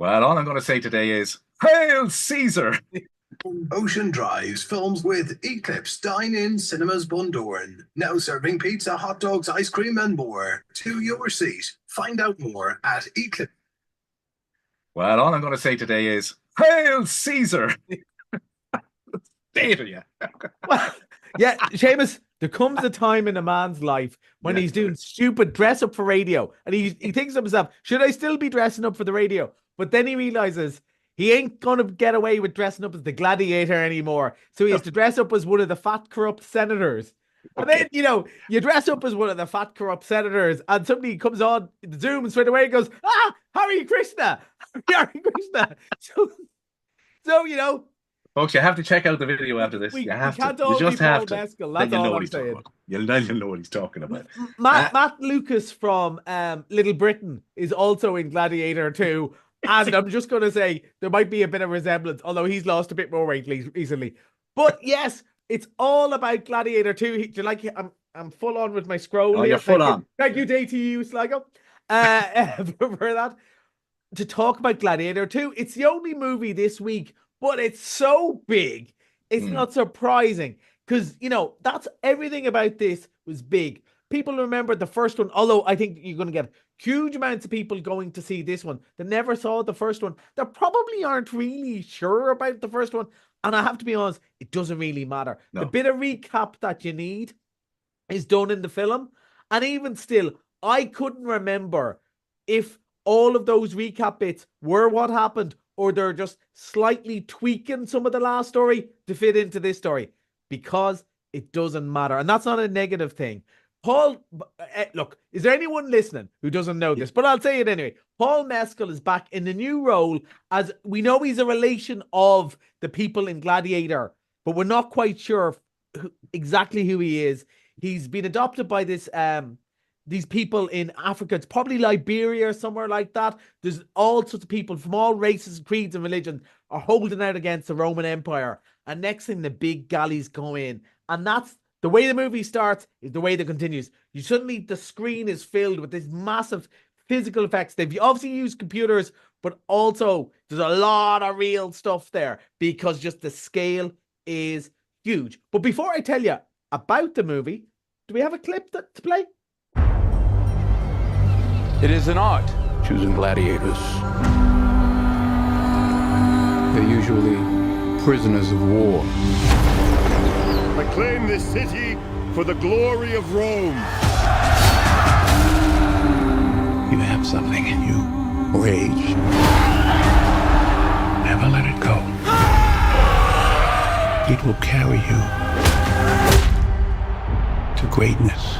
Well, all I'm going to say today is, Hail Caesar! Ocean Drives films with Eclipse Dine-In Cinemas Bundoran. Now serving pizza, hot dogs, ice cream, and more. To your seat. Find out more at Eclipse. Well, all I'm going to say today is, Hail Caesar! Stay to you. Well, yeah, Seamus, there comes a time in a man's life when he's doing stupid dress up for radio, and he thinks to himself, should I still be dressing up for the radio? But then he realizes he ain't gonna get away with dressing up as the Gladiator anymore. So he has to dress up as one of the fat, corrupt senators. And then, you dress up as one of the fat, corrupt senators, and somebody comes on the Zoom and straight away goes, Hare Krishna! Hare Krishna! So, Folks, you have to check out the video after this. You have to. You just have to. Mescal. Then That's you'll know all what I'm he's talking saying. about. You'll know what he's talking about. Matt Lucas from Little Britain is also in Gladiator II. And I'm just going to say there might be a bit of resemblance, although he's lost a bit more weight recently. But yes, it's all about Gladiator 2. Do you like it? I'm full on with my scroll. Oh, you're full on. Thank you, DTU, Sligo, for that. To talk about Gladiator 2. It's the only movie this week, but it's so big. It's not surprising because, that's everything about this was big. People remember the first one, although I think you're going to get huge amounts of people going to see this one that never saw the first one. They probably aren't really sure about the first one. And I have to be honest, it doesn't really matter. No. The bit of recap that you need is done in the film. And even still, I couldn't remember if all of those recap bits were what happened or they're just slightly tweaking some of the last story to fit into this story, because it doesn't matter. And that's not a negative thing. Paul, look, is there anyone listening who doesn't know this? But I'll say it anyway. Paul Mescal is back in the new role, as we know he's a relation of the people in Gladiator, but we're not quite sure exactly who he is. He's been adopted by these people in Africa. It's probably Liberia or somewhere like that. There's all sorts of people from all races, creeds, and religions are holding out against the Roman Empire. And next thing, the big galleys go in. And that's the way the movie starts, is the way that continues. You suddenly, the screen is filled with this massive physical effects. They've obviously used computers, but also there's a lot of real stuff there because just the scale is huge. But before I tell you about the movie, do we have a clip to play? It is an art, choosing gladiators. They're usually prisoners of war. I claim this city for the glory of Rome. You have something in you. Rage. Never let it go. It will carry you to greatness.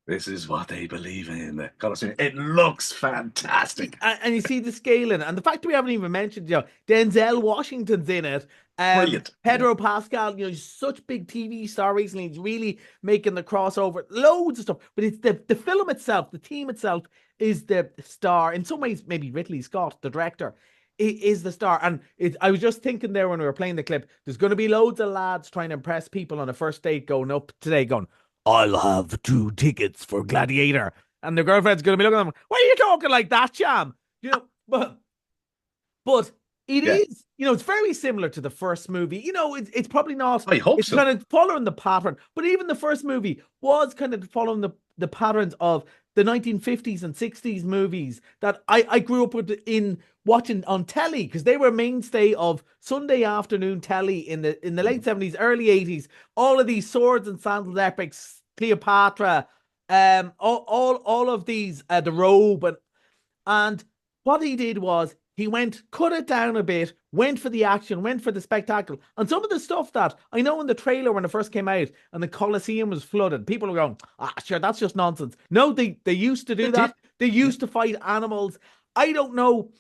This is what they believe in. It looks fantastic. And you see the scale in it. And the fact that we haven't even mentioned, Denzel Washington's in it. Brilliant. Pedro Pascal, he's such a big TV star recently. He's really making the crossover. Loads of stuff. But it's the film itself, the team itself is the star. In some ways, maybe Ridley Scott, the director, is the star. And I was just thinking there when we were playing the clip, there's going to be loads of lads trying to impress people on a first date going up today going, I'll have 2 tickets for Gladiator. And the girlfriend's going to be looking at them, why are you talking like that, Cham? But it is, it's very similar to the first movie. It's probably not. I hope it's so. kind of following the pattern. But even the first movie was kind of following the patterns of the 1950s and 60s movies that I grew up with in watching on telly, because they were mainstay of Sunday afternoon telly in the late 70s, early 80s. All of these swords and sandals epics, Cleopatra, all of these, The Robe, and what he did was he cut it down a bit, went for the action, went for the spectacle. And some of the stuff that I know in the trailer when it first came out and the Colosseum was flooded, people were going, sure, that's just nonsense. No, they used to do that. They used to fight animals. I don't know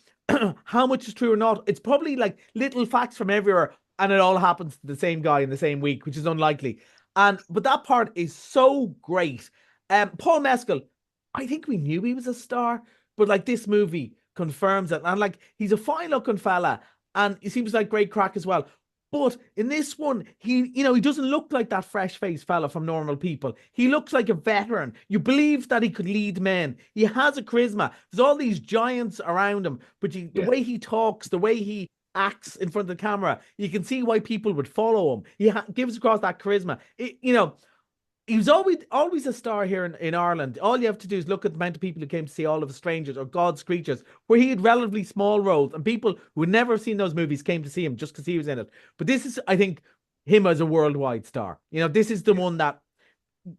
how much is true or not. It's probably like little facts from everywhere, and it all happens to the same guy in the same week, which is unlikely. But that part is so great. Paul Mescal, I think we knew he was a star, but this movie confirms it. And he's a fine looking fella, and he seems like great crack as well. But in this one, he doesn't look like that fresh-faced fella from Normal People. He looks like a veteran. You believe that he could lead men. He has a charisma. There's all these giants around him, but the way he talks, the way he acts in front of the camera, you can see why people would follow him. He gives across that charisma. He was always a star here in Ireland. All you have to do is look at the amount of people who came to see All of Us Strangers or God's Creatures, where he had relatively small roles, and people who had never seen those movies came to see him just because he was in it. But this is, I think, him as a worldwide star. This is the one that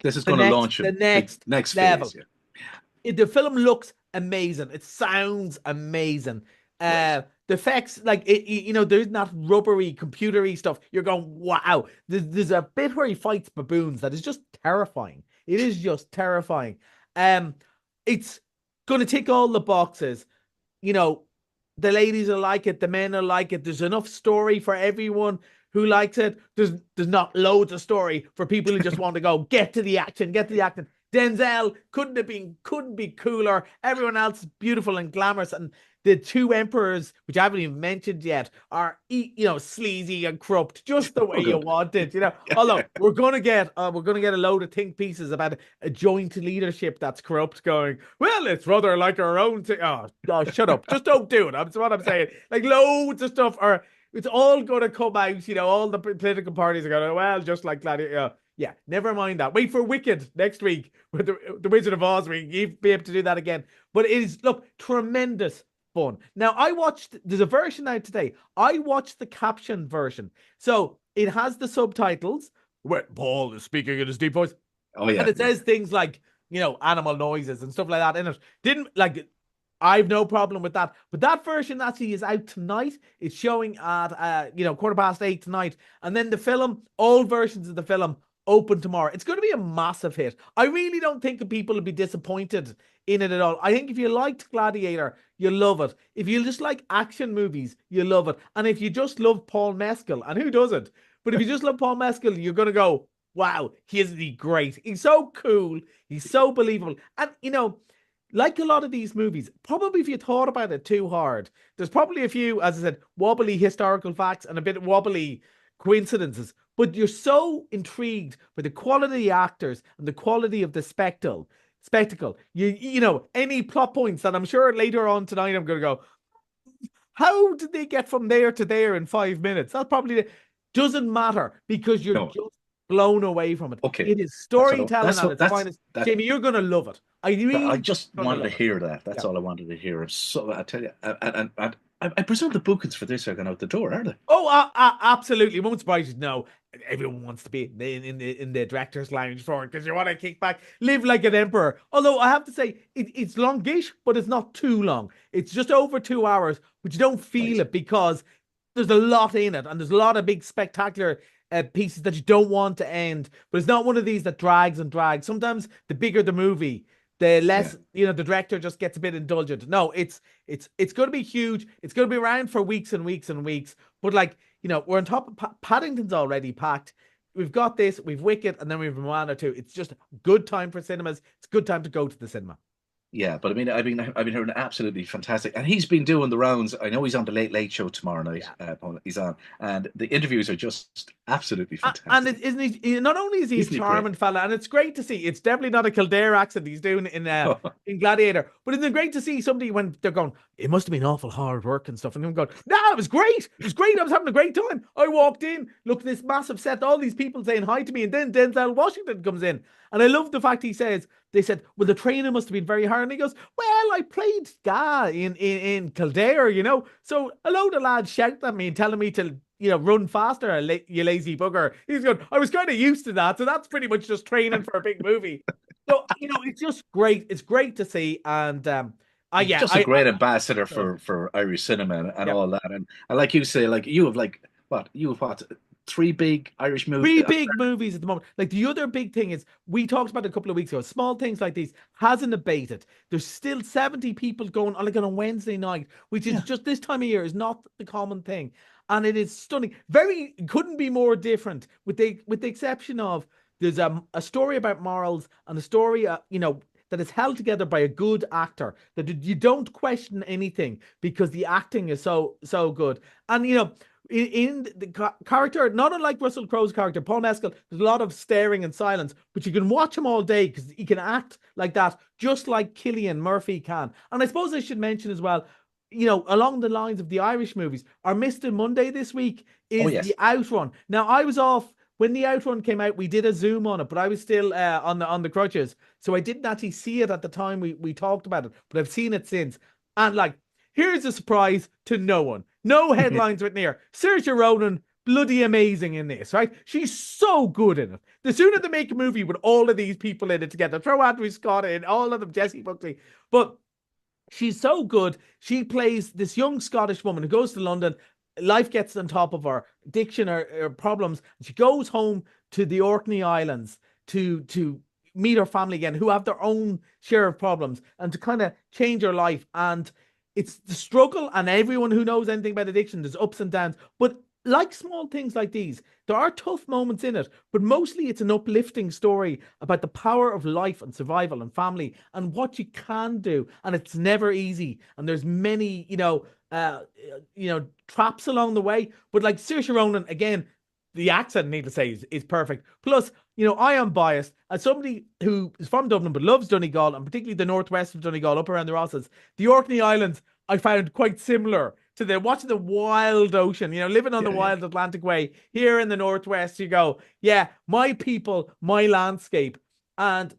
this is going to launch him the next level. Phase, the film looks amazing. It sounds amazing. Right. The effects, like there's not rubbery, computery stuff. You're going, wow. There's a bit where he fights baboons that is just terrifying. It is just terrifying. It's going to tick all the boxes. The ladies will like it. The men will like it. There's enough story for everyone who likes it. There's not loads of story for people who just want to go get to the action. Denzel couldn't be cooler. Everyone else is beautiful and glamorous, and the two emperors, which I haven't even mentioned yet, are sleazy and corrupt, just the way you want it. Although we're gonna get a load of think pieces about a joint leadership that's corrupt, going, well, it's rather like our own thing. Oh, shut up! Just don't do it. That's what I'm saying. Like loads of stuff are. It's all going to come out. All the political parties are going, well, just like Gladiator. Yeah, never mind that. Wait for Wicked next week with the Wizard of Oz. We'll be able to do that again. But it is, look, tremendous fun. Now, there's a version out today. I watched the caption version. So it has the subtitles where Paul is speaking in his deep voice. Oh, yeah. And it says things like, animal noises and stuff like that in it. I have no problem with that. But that version actually is out tonight. It's showing at 8:15 tonight. And then the film, all versions of the film, open tomorrow. It's going to be a massive hit. I really don't think people will be disappointed in it at all. I think if you liked Gladiator, you'll love it. If you just like action movies, you'll love it. And if you just love Paul Mescal, and who doesn't? But if you just love Paul Mescal, you're going to go, wow, isn't he great? He's so cool. He's so believable. And, like a lot of these movies, probably if you thought about it too hard, there's probably a few, as I said, wobbly historical facts and a bit wobbly coincidences. But you're so intrigued by the quality of the actors and the quality of the spectacle. Any plot points that I'm sure later on tonight I'm going to go, how did they get from there to there in 5 minutes? That probably doesn't matter because you're just blown away from it. Okay. It is storytelling at its finest. Jamie, you're going to love it. I just wanted to hear that. That's all I wanted to hear. So I tell you, and I presume the bookings for this are going out the door, are they? Oh, absolutely. It won't surprise you. No, everyone wants to be in the director's lounge for it because you want to kick back, live like an emperor. Although I have to say, it's longish, but it's not too long. It's just over 2 hours, but you don't feel it because there's a lot in it, and there's a lot of big spectacular pieces that you don't want to end. But it's not one of these that drags and drags. Sometimes the bigger the movie, the less, the director just gets a bit indulgent. No, it's going to be huge. It's going to be around for weeks and weeks and weeks. But we're on top of Paddington's already packed. We've got this, we've Wicked, and then we've Moana 2. It's just a good time for cinemas. It's a good time to go to the cinema. Yeah, but I've been hearing absolutely fantastic, and he's been doing the rounds. I know he's on the Late Late Show tomorrow night. Yeah. He's on, and the interviews are just absolutely fantastic. And isn't he? Not only is he a charming fella, and it's great to see. It's definitely not a Kildare accent he's doing in Gladiator, but isn't it great to see somebody when they're going, it must have been awful hard work and stuff, and I'm going, no, it was great. It was great. I was having a great time. I walked in, looked at this massive set, all these people saying hi to me, and then Denzel Washington comes in, and I love the fact they said, well, the training must have been very hard. And he goes, well, I played in Kildare, So a load of lads shouting at me and telling me to, run faster, you lazy bugger. He's going, I was kind of used to that. So that's pretty much just training for a big movie. So, it's just great. It's great to see. And just a great ambassador for Irish cinema and all that. And like you say, you have 3 big Irish movies. 3 big movies at the moment. The other big thing is, we talked about it a couple of weeks ago, small things like these hasn't abated. There's still 70 people going on a Wednesday night, which is just this time of year is not the common thing. And it is stunning. Couldn't be more different with the exception of there's a story about morals and a story, that is held together by a good actor, that you don't question anything because the acting is so good. And, in the character, not unlike Russell Crowe's character, Paul Mescal, there's a lot of staring and silence, but you can watch him all day because he can act like that, just like Cillian Murphy can. And I suppose I should mention as well, you know, along the lines of the Irish movies, our Mr. Monday this week is the Outrun. Now, I was off when the Outrun came out. We did a Zoom on it, but I was still on the crutches, so I didn't actually see it at the time we talked about it. But I've seen it since, and like, here's a surprise to no one. No headlines written here. Saoirse Ronan, bloody amazing in this, right? She's so good in it. The sooner they make a movie with all of these people in it together, throw Andrew Scott in, all of them, Jessie Buckley, but she's so good. She plays this young Scottish woman who goes to London. Life gets on top of her, addiction or problems. And she goes home to the Orkney Islands to meet her family again, who have their own share of problems, and to kind of change her life. And it's the struggle, and everyone who knows anything about addiction, there's ups and downs. But like small things like these, there are tough moments in it, but mostly it's an uplifting story about the power of life and survival and family and what you can do. And it's never easy. And there's many, traps along the way. But like Saoirse Ronan, again, the accent, need to say, is perfect. Plus, you know, I am biased as somebody who is from Dublin but loves Donegal, and particularly the northwest of Donegal, up around the Rosses. The Orkney Islands I found quite similar to watching the wild ocean, you know, living on the wild Atlantic way. Here in the northwest, you go, my people, my landscape. And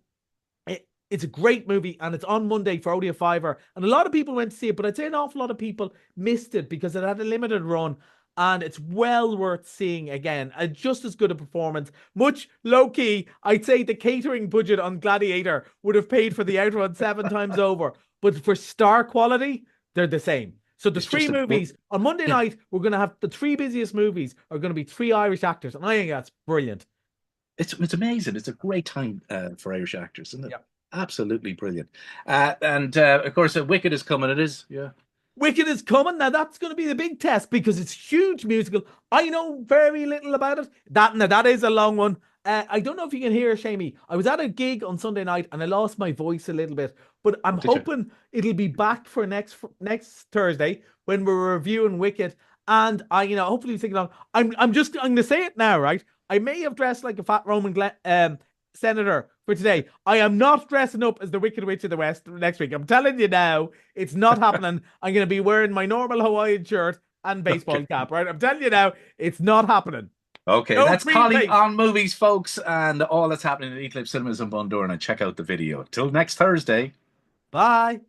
it's a great movie, and it's on Monday for only a $5. And a lot of people went to see it, but I'd say an awful lot of people missed it because it had a limited run. And it's well worth seeing again. Just as good a performance. Much low-key, I'd say the catering budget on Gladiator would have paid for the Outrun 7 times over. But for star quality, they're the same. So the three movies on Monday night, we're going to have the 3 busiest movies are going to be 3 Irish actors. And I think that's brilliant. It's amazing. It's a great time for Irish actors, isn't it? Yeah. Absolutely brilliant. And of course, Wicked is coming. It is, Wicked is coming. Now, that's going to be the big test because it's a huge musical. I know very little about it. That is a long one. I don't know if you can hear, Shamey. I was at a gig on Sunday night and I lost my voice a little bit, but I'm hoping it'll be back for next Thursday when we're reviewing Wicked. And hopefully sing along. I'm going to say it now, right? I may have dressed like a fat Roman senator for today. I am not dressing up as the Wicked Witch of the West next week. I'm telling you now, it's not happening. I'm going to be wearing my normal Hawaiian shirt and baseball cap, right? I'm telling you now, it's not happening. Okay, that's Collie on Movies, folks, and all that's happening at Eclipse Cinemas in Bundoran. And check out the video. Till next Thursday. Bye.